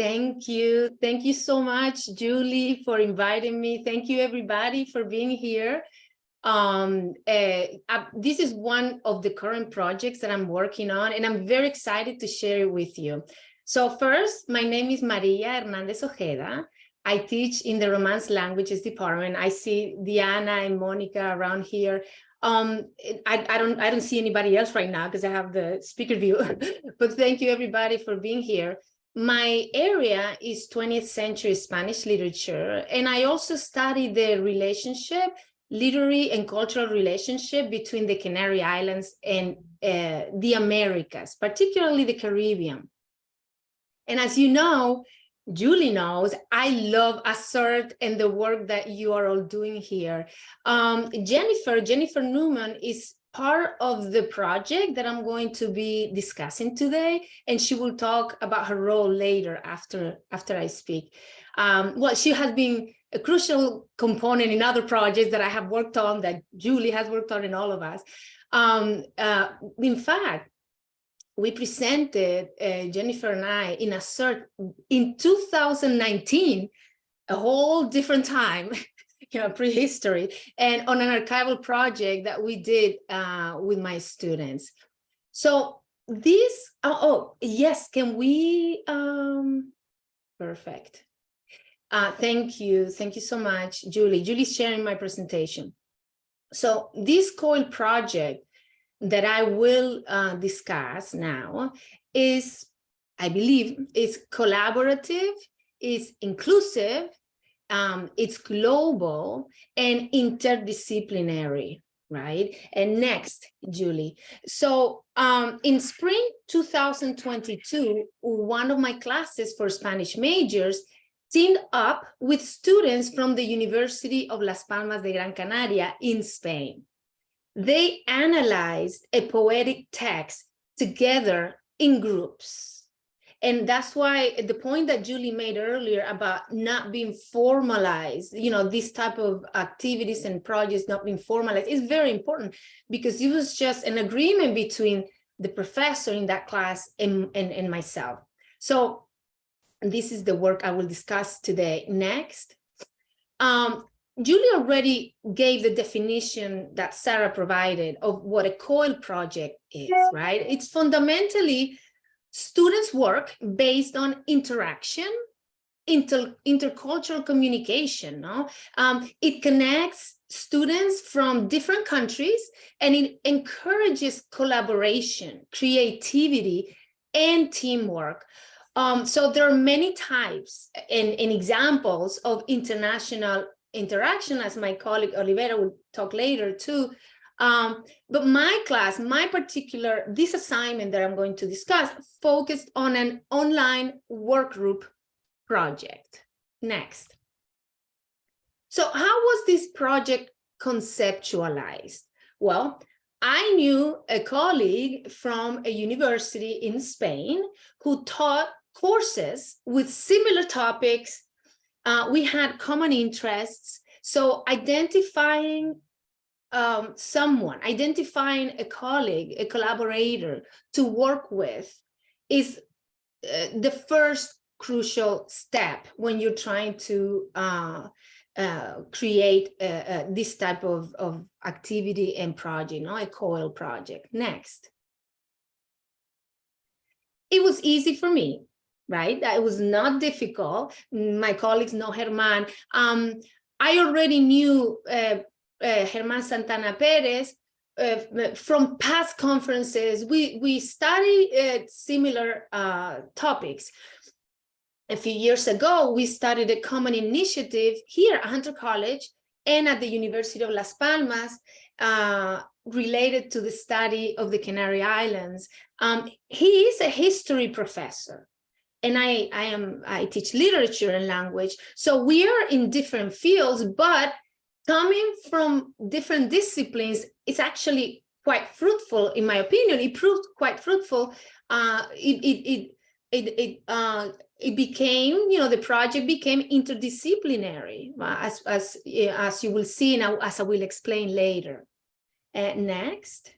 Thank you. Thank you so much, Julie, for inviting me. Thank you, everybody, for being here. This is one of the current projects that I'm working on, and I'm very excited to share it with you. So first, my name is Maria Hernández-Ojeda. I teach in the Romance Languages Department. I see Diana and Monica around here. I don't see anybody else right now because I have the speaker view, but thank you everybody for being here. My area is 20th century Spanish literature, and I also study the relationship, literary and cultural relationship between the Canary Islands and the Americas, particularly the Caribbean. And as you know, Julie knows, I love ACERT and the work that you are all doing here. Jennifer Newman is part of the project that I'm going to be discussing today, and she will talk about her role later after I speak. Well, she has been a crucial component in other projects that I have worked on, that Julie has worked on, and all of us. In fact, we presented, Jennifer and I, in ACERT in 2019, a whole different time, prehistory, and on an archival project that we did with my students. So this, yes, can we, perfect. Thank you so much, Julie. Julie's sharing my presentation. So this COIL project that I will discuss now is, I believe, is collaborative, is inclusive, it's global and interdisciplinary, right? And next, Julie. So in spring 2022, one of my classes for Spanish majors teamed up with students from the University of Las Palmas de Gran Canaria in Spain. They analyzed a poetic text together in groups. And that's why the point that Julie made earlier about not being formalized, this type of activities and projects not being formalized is very important, because it was just an agreement between the professor in that class and myself. So this is the work I will discuss today. Next. Julie already gave the definition that Sarah provided of what a COIL project is, right? It's fundamentally students' work based on interaction, intercultural communication. No? It connects students from different countries, and it encourages collaboration, creativity, and teamwork. So there are many types and examples of international interaction, as my colleague Olivera will talk later too. But my class, this assignment that I'm going to discuss focused on an online work group project. Next. So how was this project conceptualized? Well, I knew a colleague from a university in Spain who taught courses with similar topics. We had common interests. So identifying identifying a colleague, a collaborator to work with is the first crucial step when you're trying to create this type of activity and project, a COIL project. Next. It was easy for me, right? It was not difficult. My colleagues know Herman. I already knew Herman Santana Perez from past conferences. We studied similar topics. A few years ago, we started a common initiative here at Hunter College and at the University of Las Palmas related to the study of the Canary Islands. He is a history professor, and I teach literature and language. So we are in different fields, but coming from different disciplines, it's actually quite fruitful, in my opinion. It proved quite fruitful. It became, the project became interdisciplinary, as you will see now, as I will explain later. Next.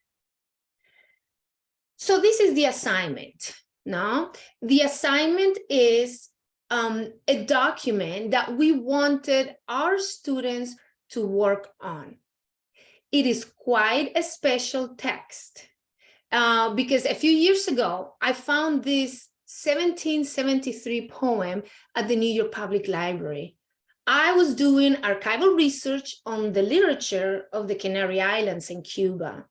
So this is the assignment. No, the assignment is a document that we wanted our students to work on. It is quite a special text because a few years ago, I found this 1773 poem at the New York Public Library. I was doing archival research on the literature of the Canary Islands in Cuba.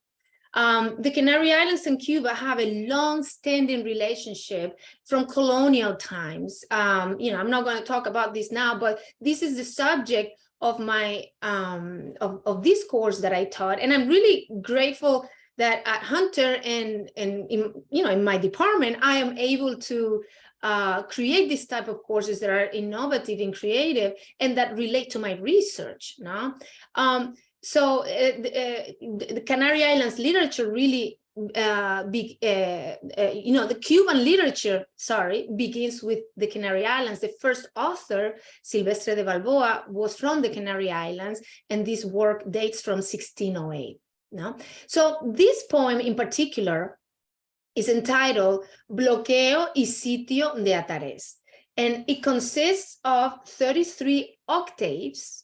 The Canary Islands and Cuba have a long-standing relationship from colonial times. I'm not going to talk about this now, but this is the subject of my of this course that I taught, and I'm really grateful that at Hunter and in my department I am able to create this type of courses that are innovative and creative and that relate to my research. No? So the Canary Islands literature really, the Cuban literature, begins with the Canary Islands. The first author, Silvestre de Balboa, was from the Canary Islands, and this work dates from 1608. No? So this poem in particular is entitled Bloqueo y Sitio de Atares, and it consists of 33 octaves,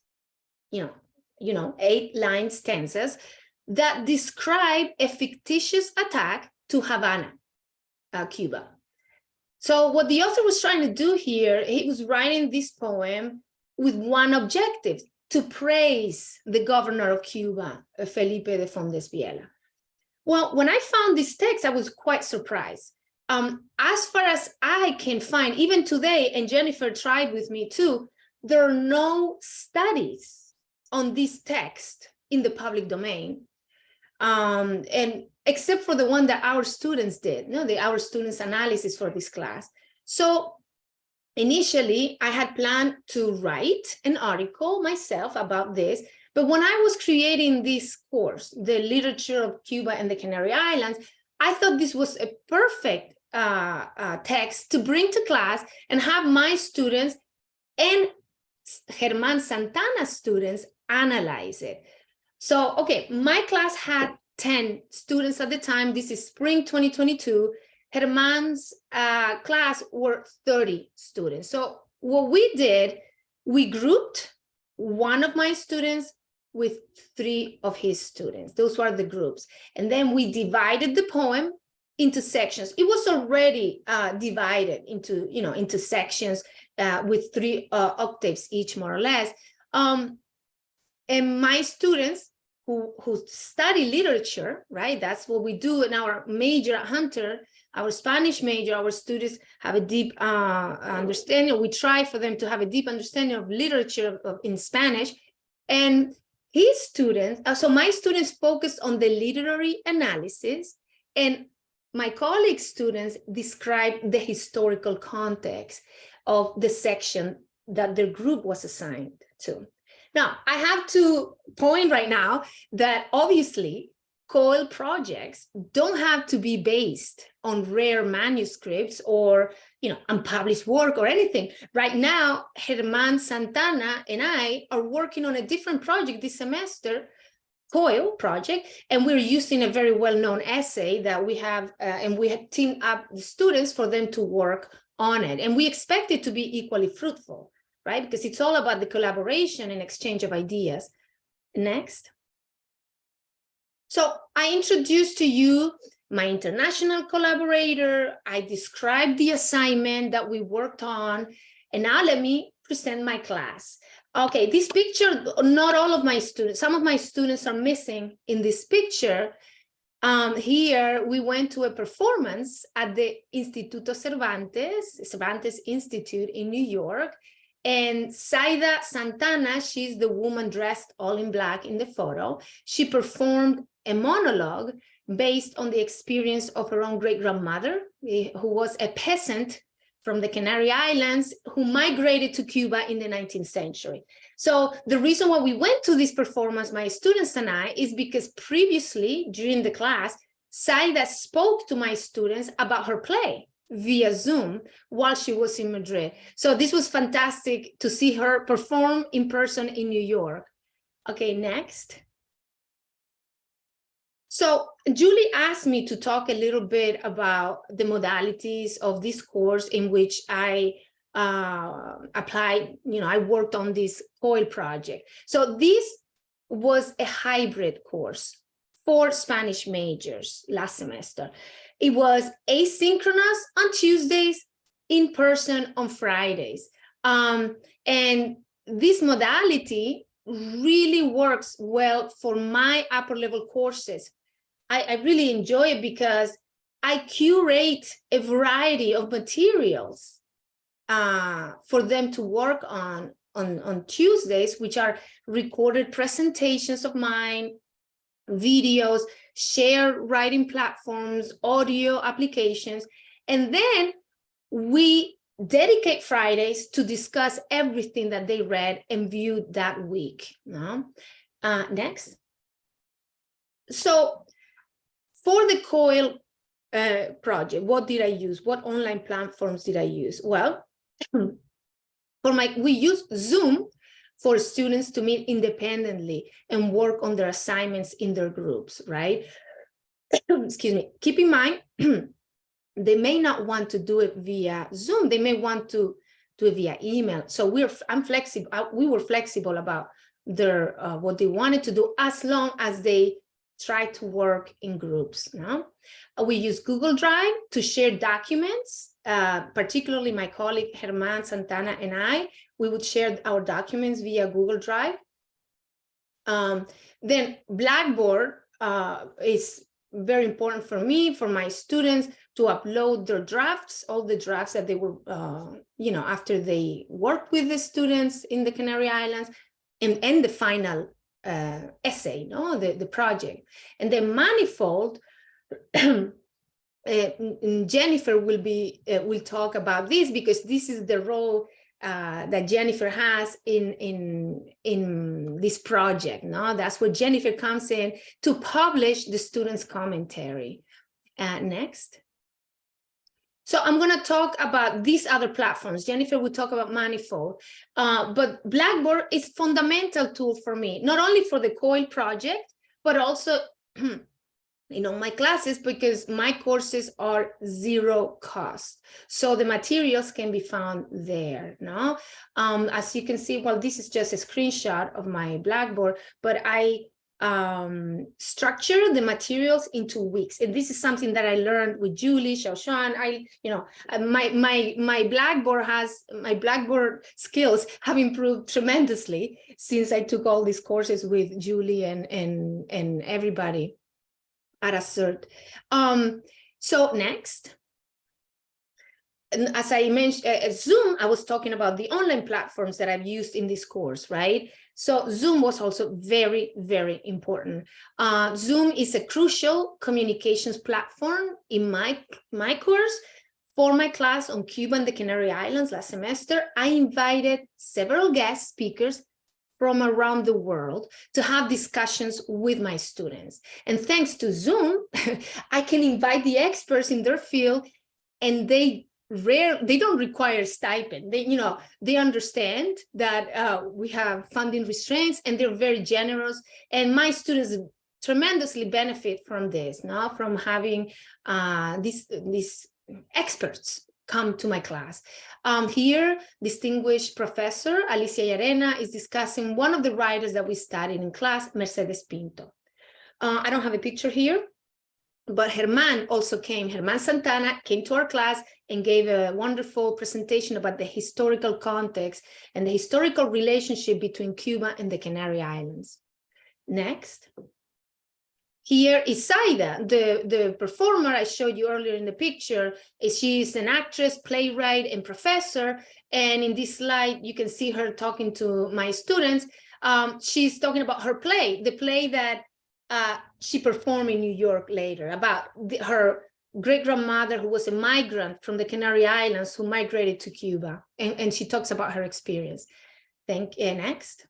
8-line stanzas that describe a fictitious attack to Havana, Cuba. So what the author was trying to do here, he was writing this poem with one objective: to praise the governor of Cuba, Felipe de Fondes Viela. Well, when I found this text, I was quite surprised. As far as I can find, even today, and Jennifer tried with me too, there are no studies on this text in the public domain, and except for the one that our students did, our students' analysis for this class. So initially, I had planned to write an article myself about this, but when I was creating this course, the literature of Cuba and the Canary Islands, I thought this was a perfect text to bring to class and have my students and Germán Santana's students analyze it. So, okay, my class had 10 students at the time. This is spring 2022. Germán's class were 30 students. So what we did, we grouped one of my students with 3 of his students. Those were the groups. And then we divided the poem into sections. It was already divided into sections with 3 octaves each, more or less. And my students who study literature, right? That's what we do in our major at Hunter, our Spanish major. Our students have a deep understanding. We try for them to have a deep understanding of literature in Spanish. And his students, so my students focused on the literary analysis, and my colleague students described the historical context of the section that their group was assigned to. Now, I have to point right now that obviously COIL projects don't have to be based on rare manuscripts or unpublished work or anything. Right now, Germán Santana and I are working on a different project this semester, COIL project, and we're using a very well-known essay that we have, and we have teamed up the students for them to work on it. And we expect it to be equally fruitful, right? Because it's all about the collaboration and exchange of ideas. Next. So I introduced to you my international collaborator. I described the assignment that we worked on. And now let me present my class. Okay, this picture, not all of my students, some of my students are missing in this picture. Here, we went to a performance at the Instituto Cervantes Institute in New York. And Zaida Santana, she's the woman dressed all in black in the photo. She performed a monologue based on the experience of her own great-grandmother, who was a peasant from the Canary Islands who migrated to Cuba in the 19th century. So the reason why we went to this performance, my students and I, is because previously during the class, Zaida spoke to my students about her play via Zoom while she was in Madrid. So this was fantastic to see her perform in person in New York. Okay, next. So Julie asked me to talk a little bit about the modalities of this course in which I applied, I worked on this COIL project. So this was a hybrid course for Spanish majors last semester. It was asynchronous on Tuesdays, in person on Fridays. And this modality really works well for my upper level courses. I really enjoy it because I curate a variety of materials for them to work on Tuesdays, which are recorded presentations of mine, videos, shared writing platforms, audio applications, and then we dedicate Fridays to discuss everything that they read and viewed that week. Next. So for the COIL project, what did I use? What online platforms did I use? Well, we use Zoom for students to meet independently and work on their assignments in their groups, right? Excuse me. Keep in mind, they may not want to do it via Zoom. They may want to do it via email. So I'm flexible. We were flexible about their what they wanted to do, as long as they try to work in groups. We use Google Drive to share documents. Particularly my colleague Germán Santana and I, we would share our documents via Google Drive. Then Blackboard is very important for me, for my students, to upload their drafts, all the drafts that they were, after they worked with the students in the Canary Islands, and the final essay, the project. And then Manifold, Jennifer will talk about this, because this is the role that Jennifer has in this project. That's where Jennifer comes in to publish the students' commentary. Next. So I'm going to talk about these other platforms. Jennifer will talk about Manifold, but Blackboard is a fundamental tool for me, not only for the COIL project, but also my classes, because my courses are zero cost. So the materials can be found there. As you can see, well, this is just a screenshot of my Blackboard, but I structure the materials into weeks. And this is something that I learned with Julie, Shaoshan. My Blackboard skills have improved tremendously since I took all these courses with Julie and everybody at ACERT. So next. And as I mentioned, at Zoom, I was talking about the online platforms that I've used in this course, right? So Zoom was also very, very important. Zoom is a crucial communications platform in my course. For my class on Cuba and the Canary Islands last semester, I invited several guest speakers from around the world to have discussions with my students. And thanks to Zoom, I can invite the experts in their field, and they don't require stipend. They understand that we have funding restraints, and they're very generous. And my students tremendously benefit from this, from having these experts come to my class. Here, distinguished professor Alicia Llarena is discussing one of the writers that we studied in class, Mercedes Pinto. I don't have a picture here, but Germán Santana came to our class and gave a wonderful presentation about the historical context and the historical relationship between Cuba and the Canary Islands. Next. Here is Saida, the performer I showed you earlier in the picture. She is an actress, playwright, and professor. And in this slide, you can see her talking to my students. She's talking about her play, the play that she performed in New York later, about her great-grandmother who was a migrant from the Canary Islands who migrated to Cuba. And she talks about her experience. Next.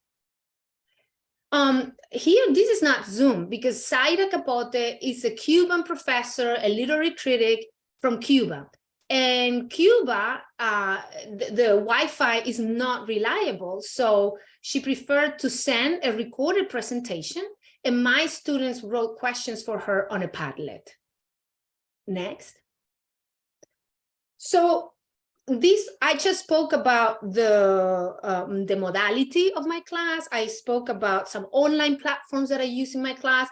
Here, this is not Zoom, because Zaida Capote is a Cuban professor, a literary critic from Cuba. And Cuba, the Wi-Fi is not reliable, so she preferred to send a recorded presentation, and my students wrote questions for her on a Padlet. Next. So I just spoke about the modality of my class. I spoke about some online platforms that I use in my class.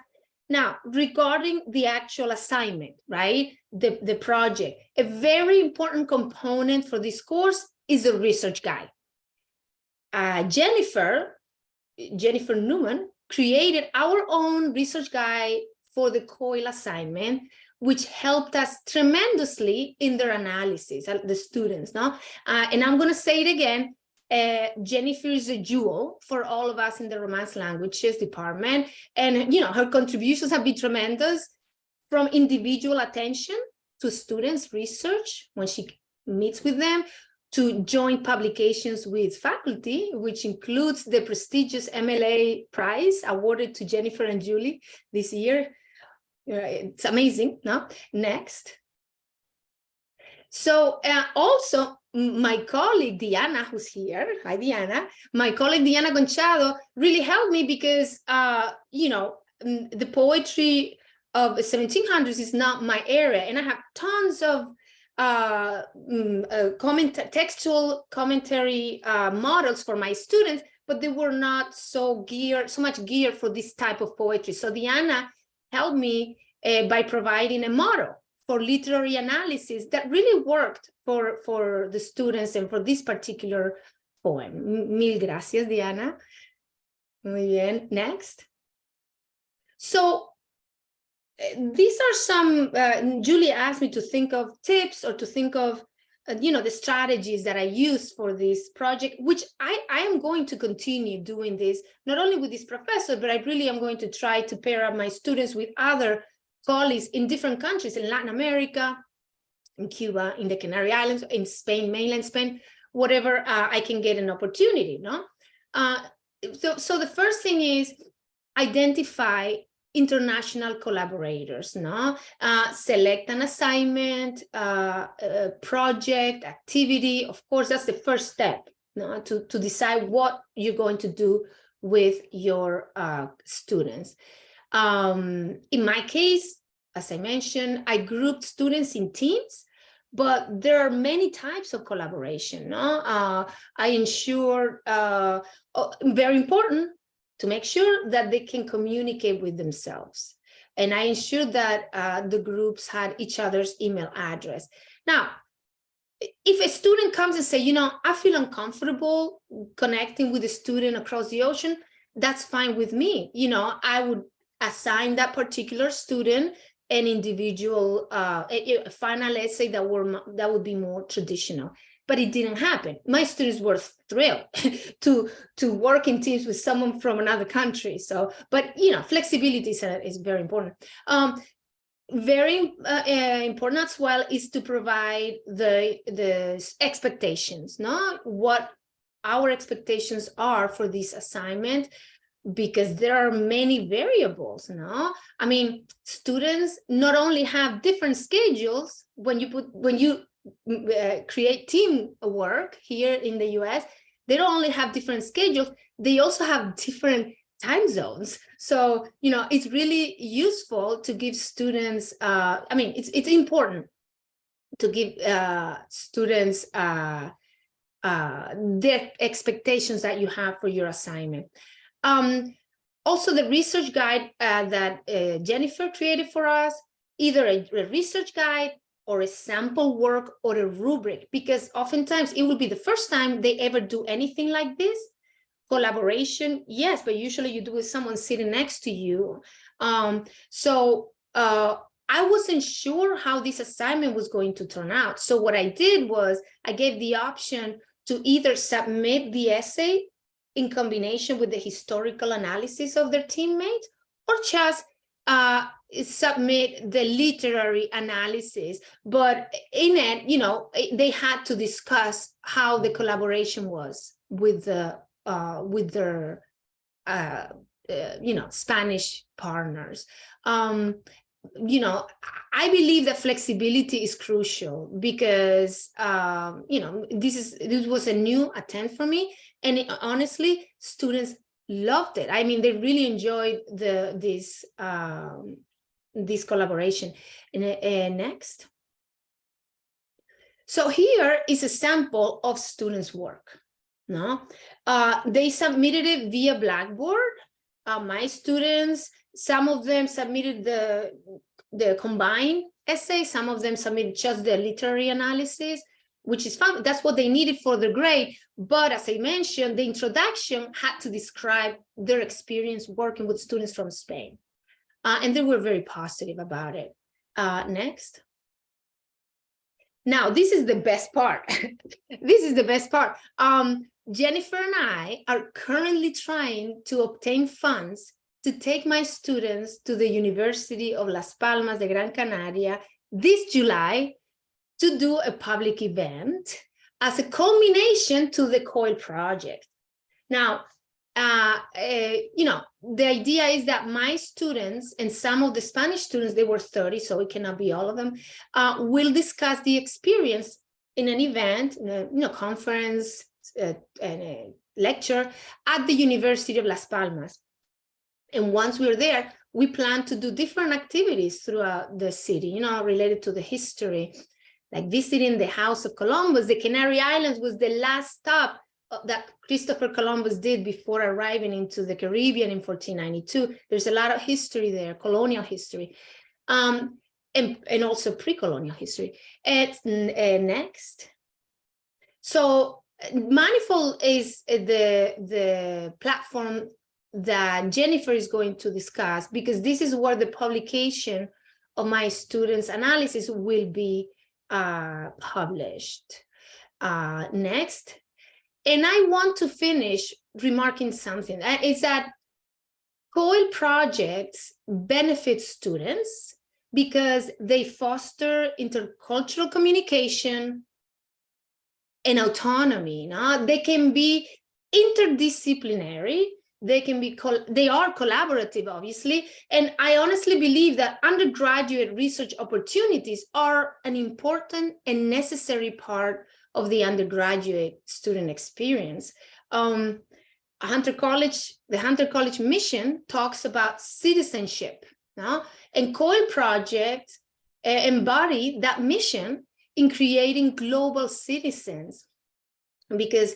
Now, regarding the actual assignment, right? The project, a very important component for this course is a research guide. Jennifer Newman created our own research guide for the COIL assignment, which helped us tremendously in their analysis, the students, no? And I'm going to say it again, Jennifer is a jewel for all of us in the Romance Languages department. And, you know, her contributions have been tremendous, from individual attention to students' research when she meets with them, to joint publications with faculty, which includes the prestigious MLA Prize awarded to Jennifer and Julie this year. It's amazing, no? Next. So also my colleague Diana, who's here, hi Diana, my colleague Diana Gonchado really helped me because, you know, the poetry of the 1700s is not my area, and I have tons of textual commentary models for my students, but they were not so much geared for this type of poetry. So Diana helped me by providing a model for literary analysis that really worked for the students and for this particular poem. Mil gracias, Diana. Muy bien. Next. So these are some, Julie asked me to think of tips or to think of, you know, the strategies that I use for this project, which I am going to continue doing this, not only with this professor, but I really am going to try to pair up my students with other colleagues in different countries, in Latin America, in Cuba, in the Canary Islands, in Spain, mainland Spain, whatever I can get an opportunity, no? So the first thing is identify international collaborators, no? Select an assignment, project, activity. Of course, that's the first step, no? To decide what you're going to do with your students. In my case, as I mentioned, I grouped students in teams, but there are many types of collaboration, no? I ensure, very important, to make sure that they can communicate with themselves. And I ensure that the groups had each other's email address. Now, if a student comes and say, you know, I feel uncomfortable connecting with a student across the ocean, that's fine with me. You know, I would assign that particular student an individual a final essay that would be more traditional. But it didn't happen. My students were thrilled to work in teams with someone from another country. So, but you know, flexibility is very important. Very important as well is to provide the expectations, no? What our expectations are for this assignment, because there are many variables, no? I mean, students not only have different schedules when you create team work here in the US, they don't only have different schedules, they also have different time zones. So, you know, it's really useful to give students, I mean, it's important to give students their expectations that you have for your assignment. Also, the research guide that Jennifer created for us, either a research guide or a sample work or a rubric, because oftentimes it will be the first time they ever do anything like this. Collaboration, yes, but usually you do with someone sitting next to you. So I wasn't sure how this assignment was going to turn out. So what I did was I gave the option to either submit the essay in combination with the historical analysis of their teammates, or just submit the literary analysis. But in it, you know, they had to discuss how the collaboration was with their you know, Spanish partners. You know, I believe that flexibility is crucial because you know, this was a new attempt for me, and honestly, students loved it. I mean, they really enjoyed this collaboration. And next. So here is a sample of students' work. No, they submitted it via Blackboard. My students, some of them submitted the combined essay, some of them submitted just the literary analysis, which is fun. That's what they needed for the grade. But as I mentioned, the introduction had to describe their experience working with students from Spain. And they were very positive about it. Next. Now, this is the best part. This is the best part. Jennifer and I are currently trying to obtain funds to take my students to the University of Las Palmas de Gran Canaria this July to do a public event as a culmination to the COIL project. Now, you know, the idea is that my students and some of the Spanish students, they were 30, so it cannot be all of them, will discuss the experience in an event, you know, conference, and a lecture at the University of Las Palmas. And once we're there, we plan to do different activities throughout the city, you know, related to the history, like visiting the House of Columbus. The Canary Islands was the last stop that Christopher Columbus did before arriving into the Caribbean in 1492. There's a lot of history there, colonial history, and also pre-colonial history. Next. So Manifold is the platform that Jennifer is going to discuss, because this is where the publication of my students' analysis will be published. Next. And I want to finish remarking something. It's that COIL projects benefit students because they foster intercultural communication and autonomy. You know? They can be interdisciplinary. They are collaborative, obviously. And I honestly believe that undergraduate research opportunities are an important and necessary part of the undergraduate student experience. The Hunter College mission talks about citizenship, no? And COIL projects embody that mission in creating global citizens, because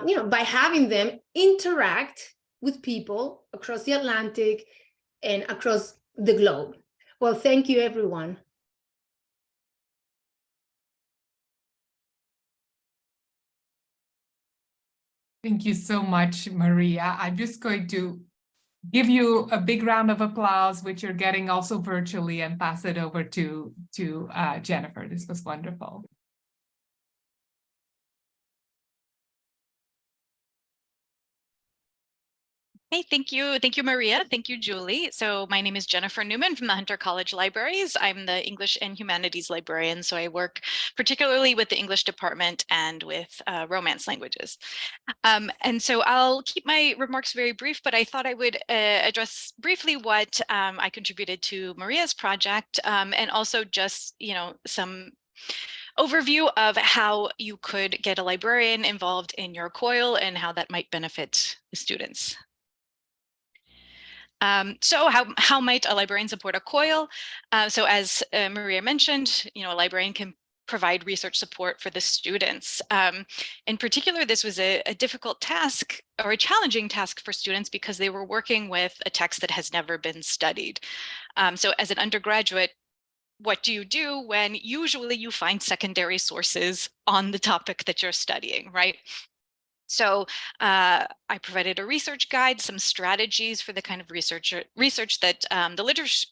you know, by having them interact with people across the Atlantic and across the globe. Well, thank you, everyone. Thank you so much, Maria. I'm just going to give you a big round of applause, which you're getting also virtually, and pass it over to Jennifer. This was wonderful. Hey, thank you, Maria. Thank you, Julie. So my name is Jennifer Newman from the Hunter College Libraries. I'm the English and Humanities librarian, so I work particularly with the English department and with Romance languages. And so I'll keep my remarks very brief, but I thought I would address briefly what I contributed to Maria's project, and also just, you know, some overview of how you could get a librarian involved in your COIL and how that might benefit the students. So how might a librarian support a COIL? So as Maria mentioned, you know, a librarian can provide research support for the students. In particular, this was a difficult task or a challenging task for students because they were working with a text that has never been studied. So as an undergraduate, what do you do when usually you find secondary sources on the topic that you're studying, right? So I provided a research guide, some strategies for the kind of research that the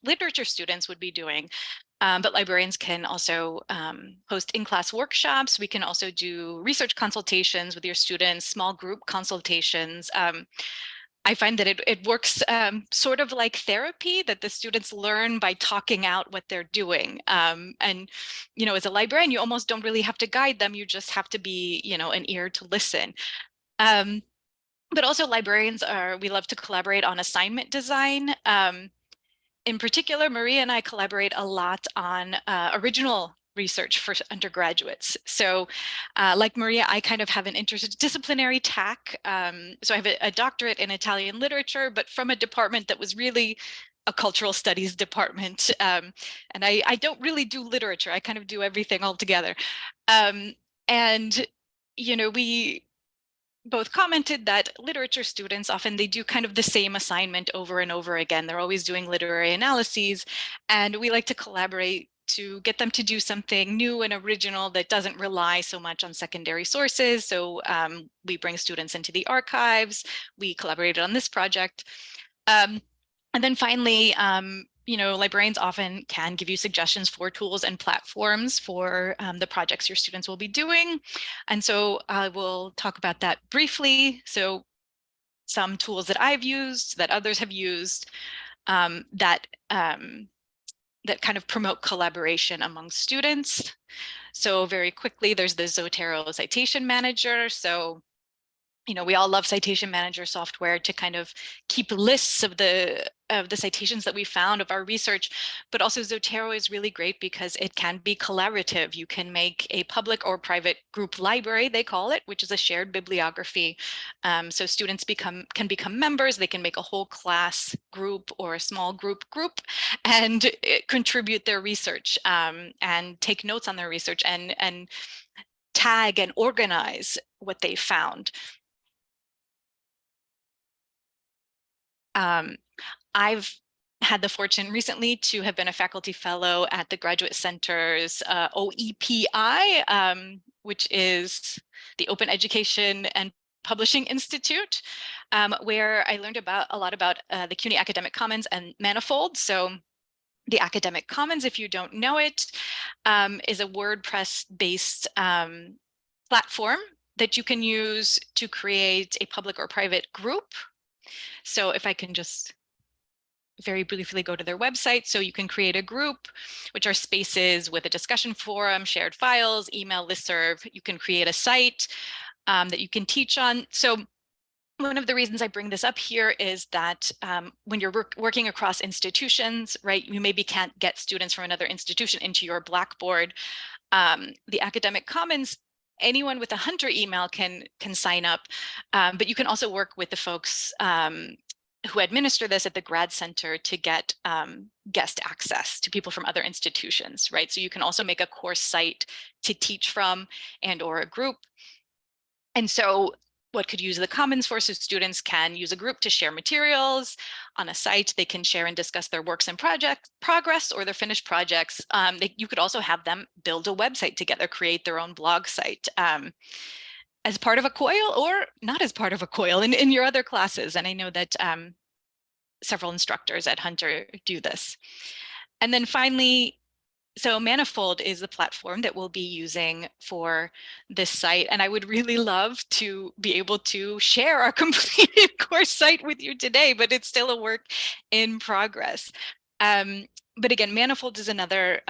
literature students would be doing. But librarians can also host in-class workshops. We can also do research consultations with your students, small group consultations. I find that it works sort of like therapy, that the students learn by talking out what they're doing. And, you know, as a librarian, you almost don't really have to guide them. You just have to be, you know, an ear to listen. But also librarians we love to collaborate on assignment design. In particular, Maria and I collaborate a lot on original research for undergraduates. So like Maria, I kind of have an interdisciplinary tack. So I have a doctorate in Italian literature, but from a department that was really a cultural studies department. And I don't really do literature. I kind of do everything all together. And, you know, we both commented that literature students often they do kind of the same assignment over and over again. They're always doing literary analyses, and we like to collaborate to get them to do something new and original that doesn't rely so much on secondary sources. So we bring students into the archives. We collaborated on this project. And then finally, you know, librarians often can give you suggestions for tools and platforms for the projects your students will be doing. And so I will talk about that briefly. So some tools that I've used, that others have used, that kind of promote collaboration among students. So very quickly, there's the Zotero Citation Manager. So, you know, we all love Citation Manager software to kind of keep lists of the citations that we found of our research, but also Zotero is really great because it can be collaborative. You can make a public or private group library, they call it, which is a shared bibliography. So students can become members, they can make a whole class group or a small group and contribute their research and take notes on their research and tag and organize what they found. I've had the fortune recently to have been a faculty fellow at the Graduate Center's OEPI, which is the Open Education and Publishing Institute, where I learned a lot about the CUNY Academic Commons and Manifold. So the Academic Commons, if you don't know it, is a WordPress-based platform that you can use to create a public or private group. So if I can just very briefly go to their website. So you can create a group, which are spaces with a discussion forum, shared files, email listserv. You can create a site that you can teach on. So one of the reasons I bring this up here is that when you're working across institutions, right, you maybe can't get students from another institution into your Blackboard. The Academic Commons, anyone with a Hunter email can sign up, but you can also work with the folks who administer this at the Grad Center to get guest access to people from other institutions, right? So you can also make a course site to teach from and or a group. And so what could use the Commons for? So students can use a group to share materials on a site. They can share and discuss their works in progress or their finished projects. You could also have them build a website together, create their own blog site as part of a COIL or not as part of a COIL in your other classes. And I know that several instructors at Hunter do this. And then finally, so Manifold is the platform that we'll be using for this site. And I would really love to be able to share our completed course site with you today, but it's still a work in progress. But again, Manifold is another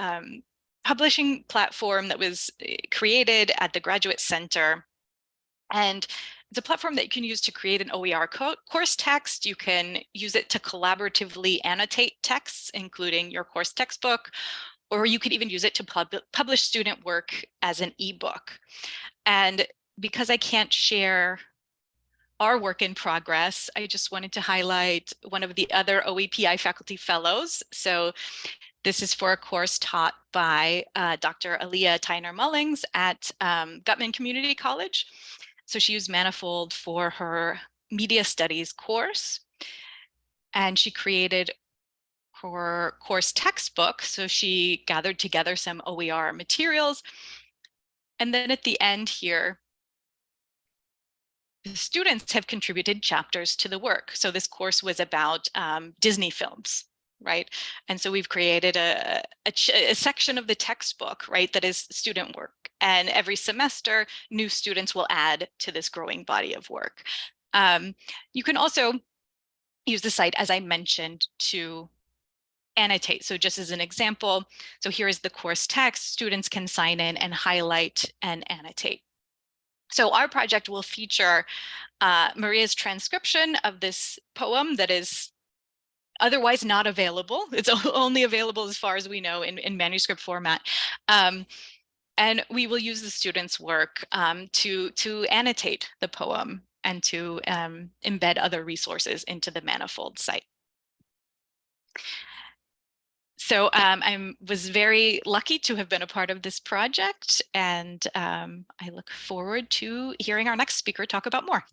publishing platform that was created at the Graduate Center. And it's a platform that you can use to create an OER course text. You can use it to collaboratively annotate texts, including your course textbook, or you could even use it to publish student work as an ebook. And because I can't share our work in progress, I just wanted to highlight one of the other OEPI faculty fellows. So this is for a course taught by Dr. Aaliyah Tyner-Mullings at Gutman Community College. So she used Manifold for her media studies course, and she created her course textbook. So she gathered together some OER materials. And then at the end here, the students have contributed chapters to the work. So this course was about Disney films, right? And so we've created a section of the textbook, right, that is student work. And every semester, new students will add to this growing body of work. You can also use the site, as I mentioned, to annotate. So just as an example, so here is the course text. Students can sign in and highlight and annotate. So our project will feature Maria's transcription of this poem that is otherwise not available. It's only available, as far as we know, in manuscript format. And we will use the students' work to annotate the poem and to embed other resources into the Manifold site. So I was very lucky to have been a part of this project, and I look forward to hearing our next speaker talk about more.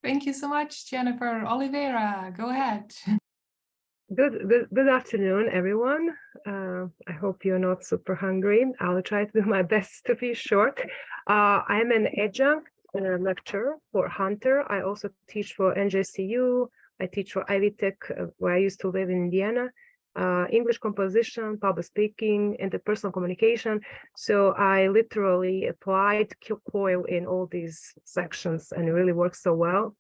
Thank you so much, Jennifer. Oliveira, go ahead. Good afternoon, everyone. I hope you're not super hungry. I'll try to do my best to be short. I'm an adjunct lecturer for Hunter. I also teach for NJCU. I teach for Ivy Tech, where I used to live in Indiana. English composition, public speaking, interpersonal communication. So I literally applied COIL in all these sections, and it really works so well.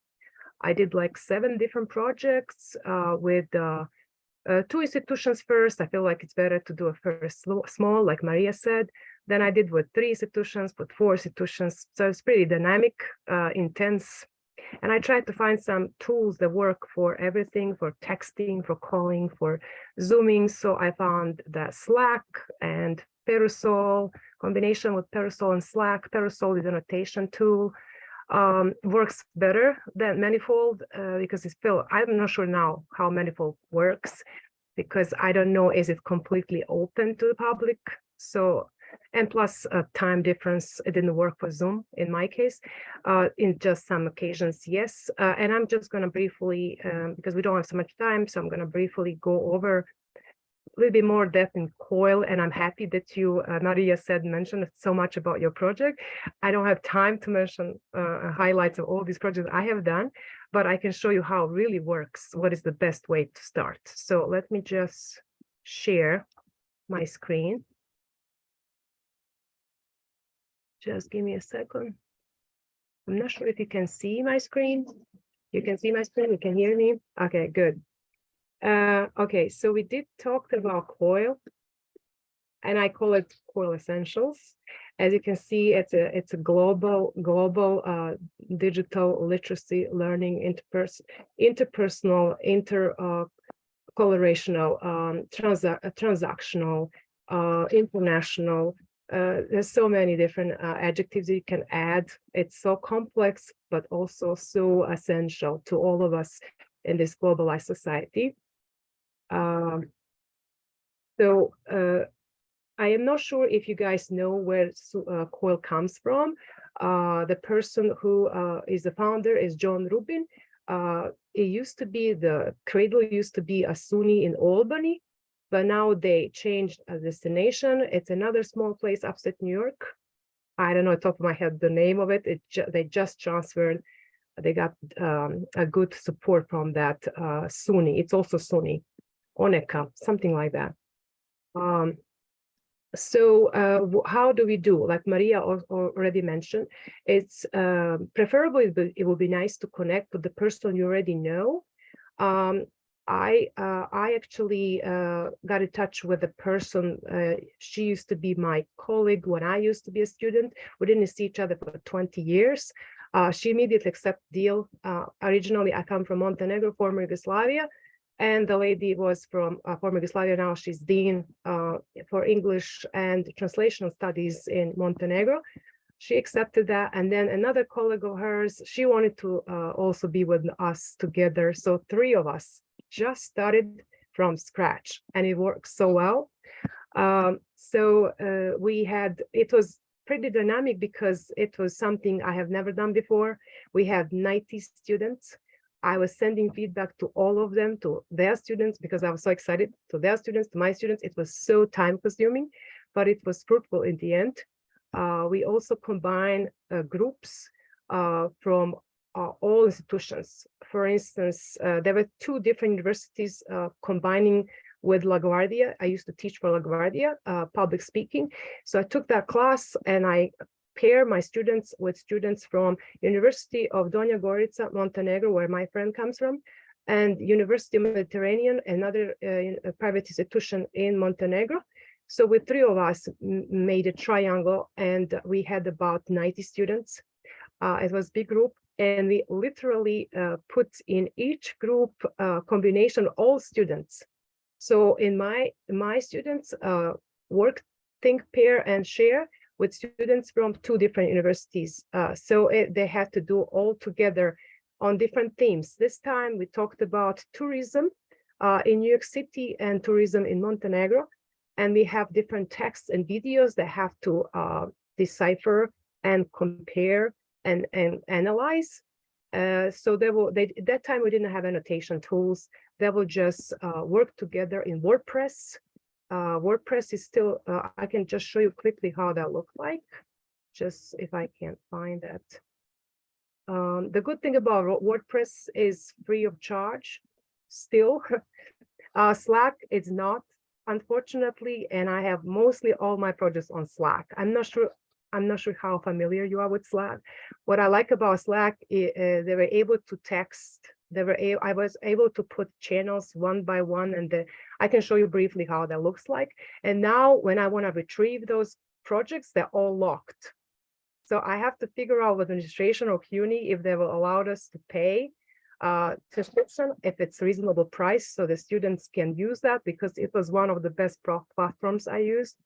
I did like 7 different projects with 2 institutions first. I feel like it's better to do a first small, like Maria said. Then I did with 3 institutions, with 4 institutions. So it's pretty dynamic, intense. And I tried to find some tools that work for everything, for texting, for calling, for Zooming. So I found that Slack and Parasol, combination with Parasol and Slack. Parasol is a notation tool. Works better than Manifold because it's still, I'm not sure now how Manifold works because I don't know, is it completely open to the public? So, and plus time difference, it didn't work for Zoom in my case. In just some occasions, yes. And I'm just going to briefly, because we don't have so much time, so I'm going to briefly go over a little bit more depth in COIL, and I'm happy that you, Maria mentioned so much about your project. I don't have time to mention highlights of all these projects I have done, but I can show you how it really works, what is the best way to start. So let me just share my screen. Just give me a second. I'm not sure if you can see my screen. You can see my screen, you can hear me? Okay, good. Okay, so we did talk about COIL, and I call it COIL Essentials. As you can see, it's a global digital literacy learning, interpersonal, intercolorational, transactional, international. There's so many different adjectives you can add. It's so complex, but also so essential to all of us in this globalized society. I am not sure if you guys know where COIL comes from. The person who is the founder is John Rubin. It used to be, the cradle used to be a SUNY in Albany, but now they changed a destination. It's another small place upstate New York. I don't know off the top of my head the name of it. They just transferred. They got a good support from that SUNY. It's also SUNY, Oneka, something like that. How do we do? Like Maria already mentioned, it's preferably it would be nice to connect with the person you already know. I actually got in touch with a person. She used to be my colleague when I used to be a student. We didn't see each other for 20 years. She immediately accepted the deal. Originally, I come from Montenegro, former Yugoslavia, and the lady was from former Yugoslavia. Now she's dean for English and translational studies in Montenegro. She accepted that, and then another colleague of hers, she wanted to also be with us together. So 3 of us just started from scratch, and it worked so well. It was pretty dynamic because it was something I have never done before. We had 90 students. I was sending feedback to all of them, to their students, because I was so excited, to their students, to my students. It was so time consuming, but it was fruitful in the end. We also combine groups from all institutions. For instance, there were 2 different universities combining with LaGuardia. I used to teach for LaGuardia, public speaking. So I took that class and I pair my students with students from University of Donja Gorica, Montenegro, where my friend comes from, and University of Mediterranean, another private institution in Montenegro. So with 3 of us made a triangle, and we had about 90 students. It was a big group, and we literally put in each group combination of all students. So in my students work, think, pair, and share with students from 2 different universities. They had to do all together on different themes. This time we talked about tourism in New York City and tourism in Montenegro. And we have different texts and videos that have to decipher and compare and analyze. So that time we didn't have annotation tools. They will just work together in WordPress. WordPress is still, I can just show you quickly how that looks like, just if I can't find that. The good thing about WordPress is free of charge still. Slack is not, unfortunately, and I have mostly all my projects on Slack. I'm not sure how familiar you are with Slack. What I like about Slack is they were able to text. I was able to put channels one by one, and I can show you briefly how that looks like. And now when I want to retrieve those projects, they're all locked. So I have to figure out with administration or CUNY if they will allow us to pay subscription if it's reasonable price, so the students can use that, because it was one of the best platforms I used.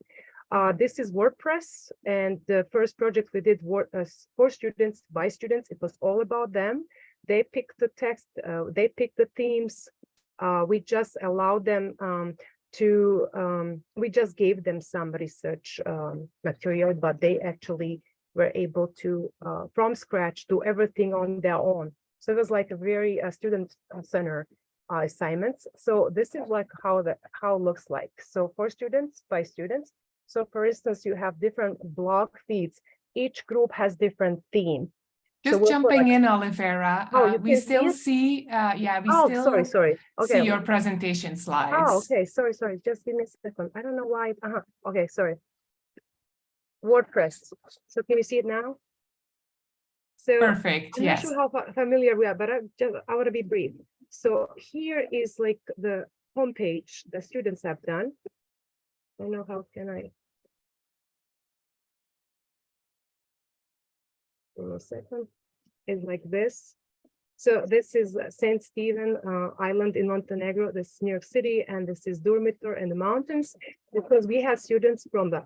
This is WordPress, and the first project we did for students, by students. It was all about them. They picked the text, they picked the themes. We just allowed them we just gave them some research material, but they actually were able to, from scratch, do everything on their own. So it was like a very student-centered assignments. So this is like how it looks like. So for students, by students. So for instance, you have different blog feeds. Each group has different theme. Just so jumping in, Olivera, you we still see, sorry. Okay. See your presentation slides. Oh, okay. Sorry. Just give me a second. I don't know why. Okay, sorry. WordPress. So can you see it now? So Perfect. I'm Yes. not sure how familiar we are, but I want to be brief. So here is like the homepage the students have done. I don't know how can I. Give me a second. It's like this. So this is St. Stephen Island in Montenegro. This is New York City, and this is Durmitor in the mountains, because we have students from the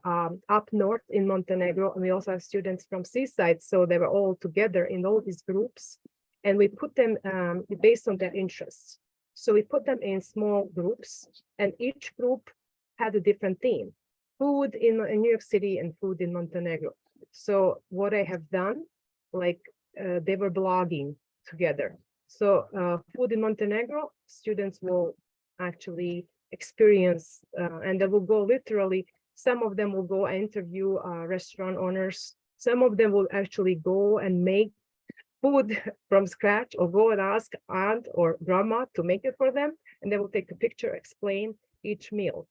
up north in Montenegro, and we also have students from seaside. So they were all together in all these groups, and we put them based on their interests. So we put them in small groups, and each group had a different theme: food in New York City and food in Montenegro. So what I have done, like they were blogging together. So food in Montenegro, students will actually experience, and they will go literally, some of them will go interview restaurant owners. Some of them will actually go and make food from scratch, or go and ask aunt or grandma to make it for them. And they will take a picture, explain each meal.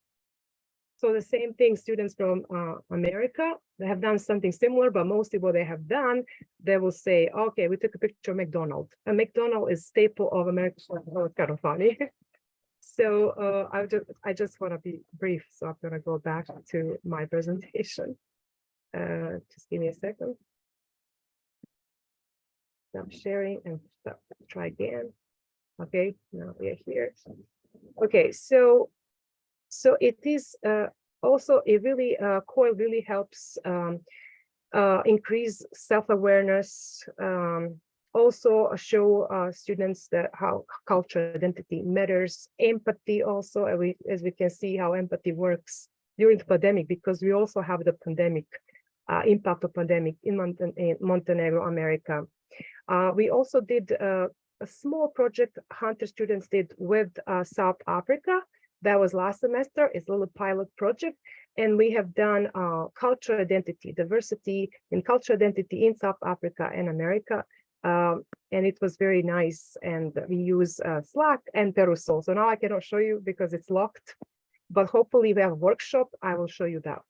So the same thing, students from America, they have done something similar, but mostly what they have done, they will say, okay, we took a picture of McDonald's. And McDonald's is staple of America. Oh, it's kind of funny. So I just want to be brief. So I'm going to go back to my presentation. Just give me a second. Stop sharing and stop. Try again. Okay, now we are here. Okay, so it is also it really COIL really helps increase self-awareness, also show students that how cultural identity matters, empathy also, as we can see how empathy works during the pandemic, because we also have the pandemic impact of pandemic in Montenegro, America. We also did a small project Hunter students did with South Africa. That was last semester. It's a little pilot project. And we have done cultural identity, diversity in cultural identity in South Africa and America. And it was very nice. And we use Slack and Perusol. So now I cannot show you because it's locked, but hopefully we have a workshop. I will show you that.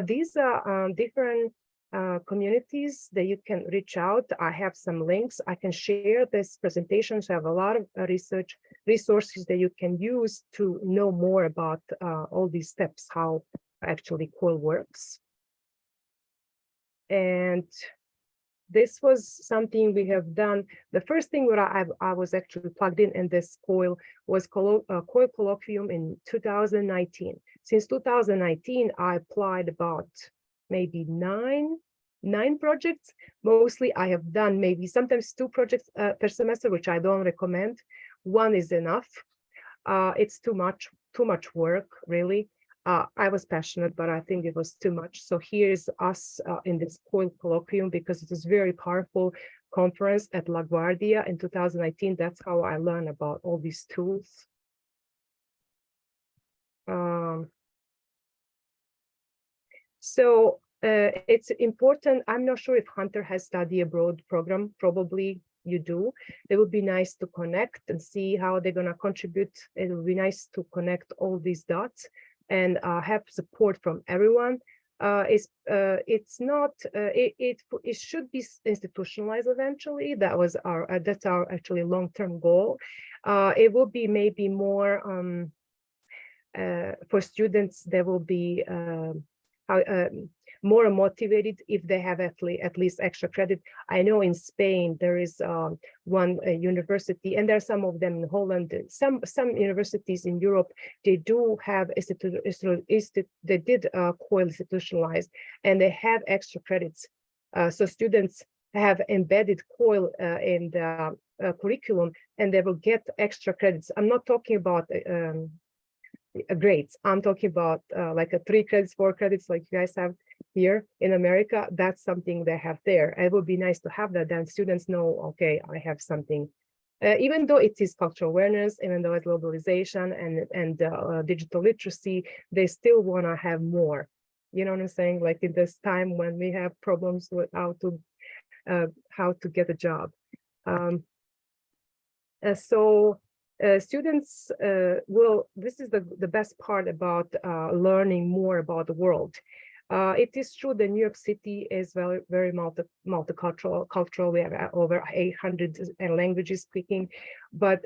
These are different communities that you can reach out. I have some links. I can share this presentation. So I have a lot of research resources that you can use to know more about all these steps, how actually COIL works. And this was something we have done. The first thing where I was actually plugged in this COIL was COIL colloquium in 2019. Since 2019, I applied about maybe 9 9 projects. Mostly I have done maybe sometimes 2 projects per semester, which I don't recommend. 1 is enough. It's too much work, really. I was passionate, but I think it was too much. So here's us in this COIL colloquium, because it was very powerful conference at LaGuardia in 2019. That's how I learned about all these tools. So it's important. I'm not sure if Hunter has study abroad program. Probably you do. It would be nice to connect and see how they're going to contribute. It would be nice to connect all these dots and have support from everyone. It's not. It should be institutionalized eventually. That's our actually long-term goal. It will be maybe more for students. There will be more motivated if they have at least extra credit. I know in Spain there is one university, and there are some of them in Holland. Some universities in Europe, they do have they did COIL institutionalized, and they have extra credits. So students have embedded COIL in the curriculum, and they will get extra credits. I'm not talking about grades. I'm talking about like 3 credits, 4 credits, like you guys have here in America. That's something they have there. It would be nice to have that. Then students know, okay, I have something. Even though it is cultural awareness, even though it's globalization and digital literacy, they still want to have more. You know what I'm saying? Like in this time when we have problems with how to get a job. Students will, this is the best part about learning more about the world. It is true that New York City is very multicultural. We have over 800 languages speaking, but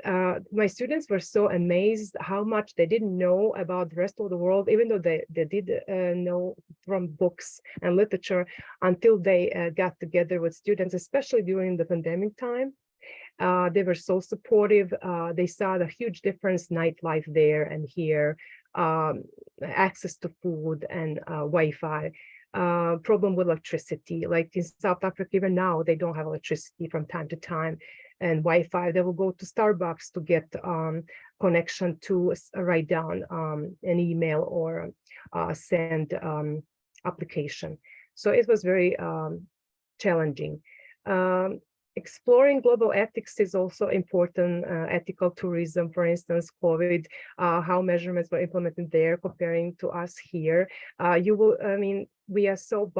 my students were so amazed how much they didn't know about the rest of the world, even though they did know from books and literature, until they got together with students, especially during the pandemic time. They were so supportive. They saw the huge difference, nightlife there and here, access to food and Wi-Fi, problem with electricity. Like in South Africa, even now, they don't have electricity from time to time, and Wi-Fi. They will go to Starbucks to get connection to write down an email or send application. So it was very challenging. Exploring global ethics is also important. Ethical tourism, for instance, COVID, how measurements were implemented there comparing to us here. We are so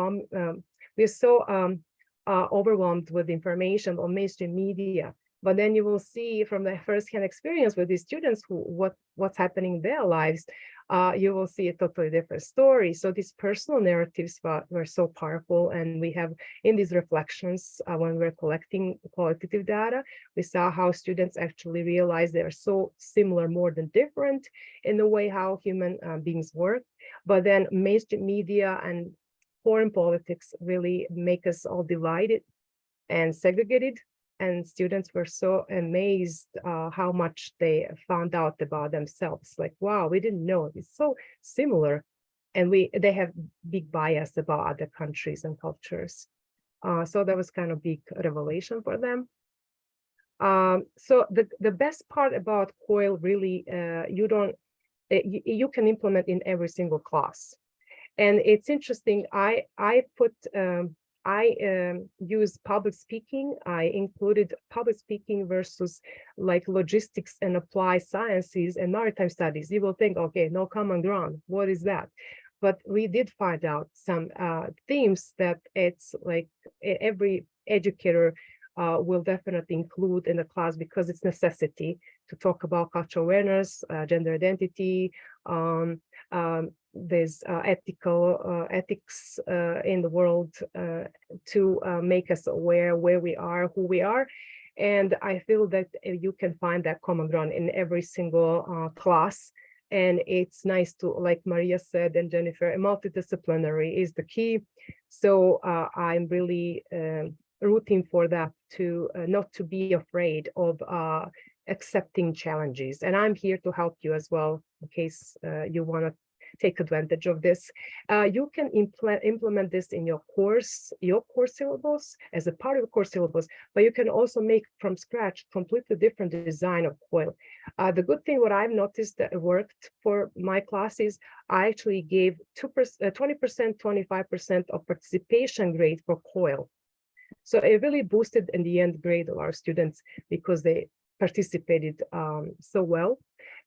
overwhelmed with information on mainstream media, but then you will see from the first-hand experience with these students what's happening in their lives. You will see a totally different story. So these personal narratives were so powerful, and we have in these reflections when we're collecting qualitative data, we saw how students actually realize they are so similar more than different in the way how human beings work. But then mainstream media and foreign politics really make us all divided and segregated. And students were so amazed how much they found out about themselves. Like, wow, we didn't know, it's so similar. And they have big bias about other countries and cultures. So that was kind of big revelation for them. So the best part about COIL really, you can implement in every single class. And it's interesting, I use public speaking. I included public speaking versus like logistics and applied sciences and maritime studies. You will think, okay, no common ground. What is that? But we did find out some themes that it's like every educator will definitely include in the class, because it's necessity to talk about cultural awareness, gender identity, there's ethics in the world to make us aware where we are, who we are. And I feel that you can find that common ground in every single class. And it's nice to, like Maria said and Jennifer, multidisciplinary is the key. So I'm really rooting for that, to not to be afraid of accepting challenges. And I'm here to help you as well, in case you want to take advantage of this. You can implement this in your course syllabus as a part of the course syllabus, but you can also make from scratch completely different design of COIL. The good thing, what I've noticed that worked for my classes, I actually gave 20%, 25% of participation grade for COIL. So it really boosted in the end grade of our students because they participated so well,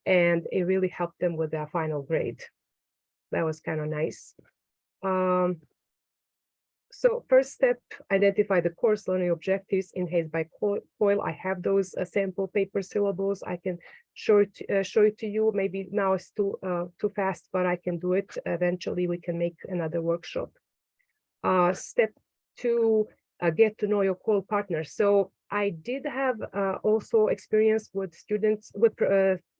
and it really helped them with their final grade. That was kind of nice. So first step, identify the course learning objectives in HAZE by COIL. I have those sample paper syllables. I can show it to you. Maybe now it's too fast, but I can do it. Eventually, we can make another workshop. Step 2, get to know your COIL partners. So I did have also experience with students, with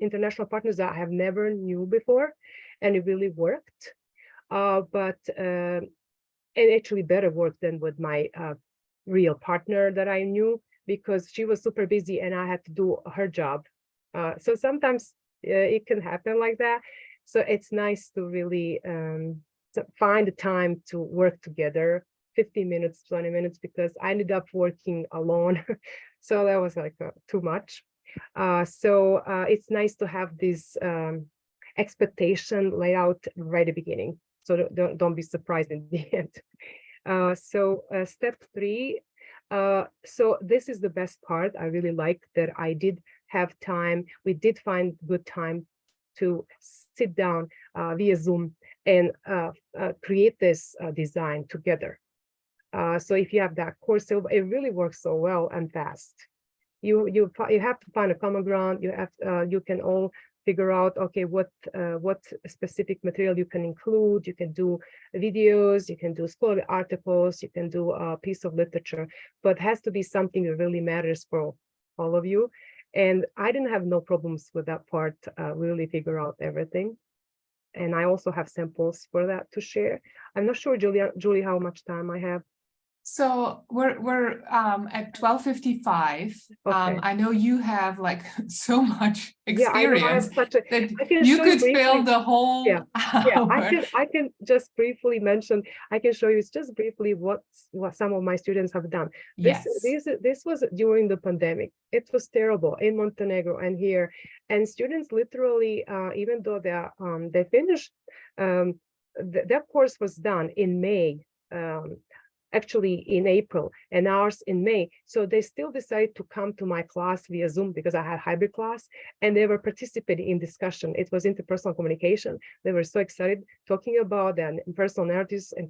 international partners that I have never knew before, and it really worked. But it actually better worked than with my real partner that I knew, because she was super busy and I had to do her job. So sometimes it can happen like that. So it's nice to really find the time to work together, 15 minutes, 20 minutes, because I ended up working alone. So that was like too much. So it's nice to have this expectation laid out right at the beginning. So don't be surprised in the end. So step 3. So this is the best part. I really like that I did have time. We did find good time to sit down via Zoom and create this design together. So if you have that course, it really works so well and fast. You have to find a common ground. You can all figure out, okay, what specific material you can include. You can do videos, you can do scholarly articles, you can do a piece of literature, but it has to be something that really matters for all of you. And I didn't have no problems with that part, really figure out everything. And I also have samples for that to share. I'm not sure, Julie, how much time I have. So we're at 12:55. Okay. I know you have like so much Yeah, I know I have experience such that I can you show could briefly. fill the whole Yeah, hour. I can just briefly mention. I can show you just briefly what some of my students have done. Yes. This was during the pandemic. It was terrible in Montenegro and here, and students literally, even though they finished, that course was done in May. Actually in April, and ours in May. So they still decided to come to my class via Zoom because I had hybrid class, and they were participating in discussion. It was interpersonal communication. They were so excited talking about their personal narratives and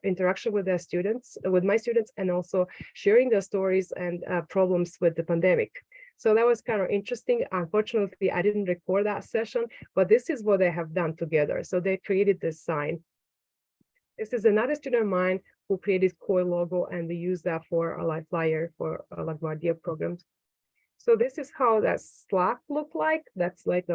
interaction with their students, with my students, and also sharing their stories and problems with the pandemic. So that was kind of interesting. Unfortunately, I didn't record that session, but this is what they have done together. So they created this sign. This is another student of mine who created COIL logo, and we use that for a live flyer for LaGuardia programs. So this is how that Slack look like. That's like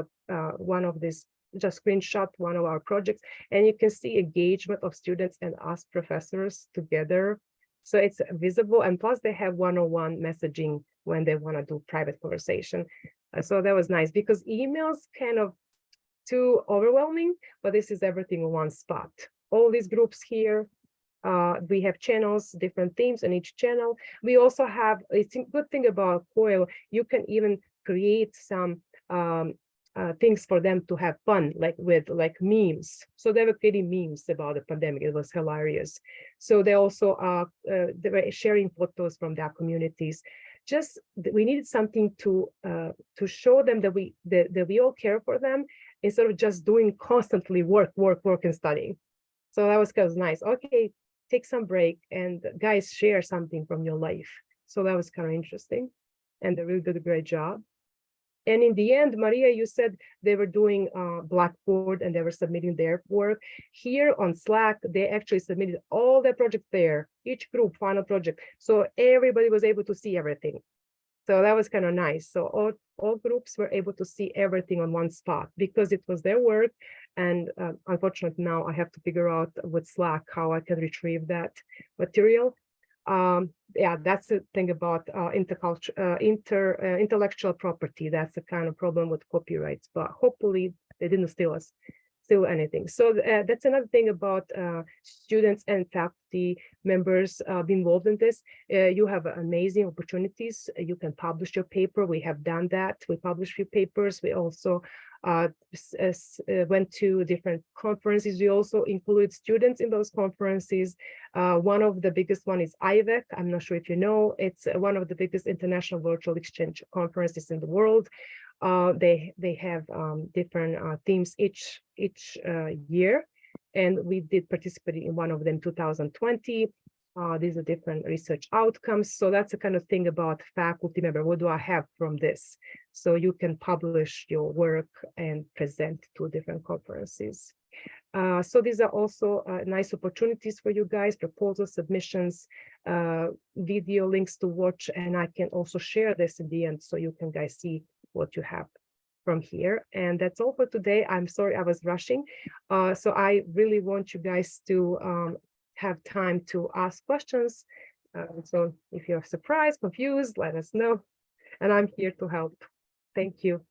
one of this, just screenshot one of our projects, and you can see engagement of students and us professors together. So it's visible, and plus they have one-on-one messaging when they want to do private conversation. So that was nice, because emails kind of too overwhelming, but this is everything in one spot. All these groups here, we have channels, different themes in each channel. We also have, it's a good thing about COIL, you can even create some things for them to have fun, like with memes. So they were creating memes about the pandemic. It was hilarious. So they also they were sharing photos from their communities. Just we needed something to show them that we all care for them, instead of just doing constantly work and studying. So that was kind of nice. Okay, take some break, and guys, share something from your life. So that was kind of interesting, and they really did a great job. And in the end, Maria, you said they were doing Blackboard and they were submitting their work. Here on Slack, they actually submitted all their projects there, each group final project. So everybody was able to see everything. So that was kind of nice. So all groups were able to see everything on one spot because it was their work. And unfortunately, now I have to figure out with Slack how I can retrieve that material. Yeah, that's the thing about intellectual property. That's the kind of problem with copyrights, but hopefully they didn't steal us. still anything. So that's another thing about students and faculty members be involved in this. You have amazing opportunities. You can publish your paper. We have done that. We published a few papers. We also went to different conferences. We also included students in those conferences. One of the biggest one is IVEC. I'm not sure if you know. It's one of the biggest international virtual exchange conferences in the world. They have different themes each year, and we did participate in one of them 2020. These are different research outcomes. So that's the kind of thing about faculty member. What do I have from this? So you can publish your work and present to different conferences. So these are also nice opportunities for you guys, proposal submissions, video links to watch, and I can also share this in the end so you can guys see what you have from here. And that's all for today. I'm sorry I was rushing. So I really want you guys to have time to ask questions. So if you're surprised, confused, let us know. And I'm here to help. Thank you.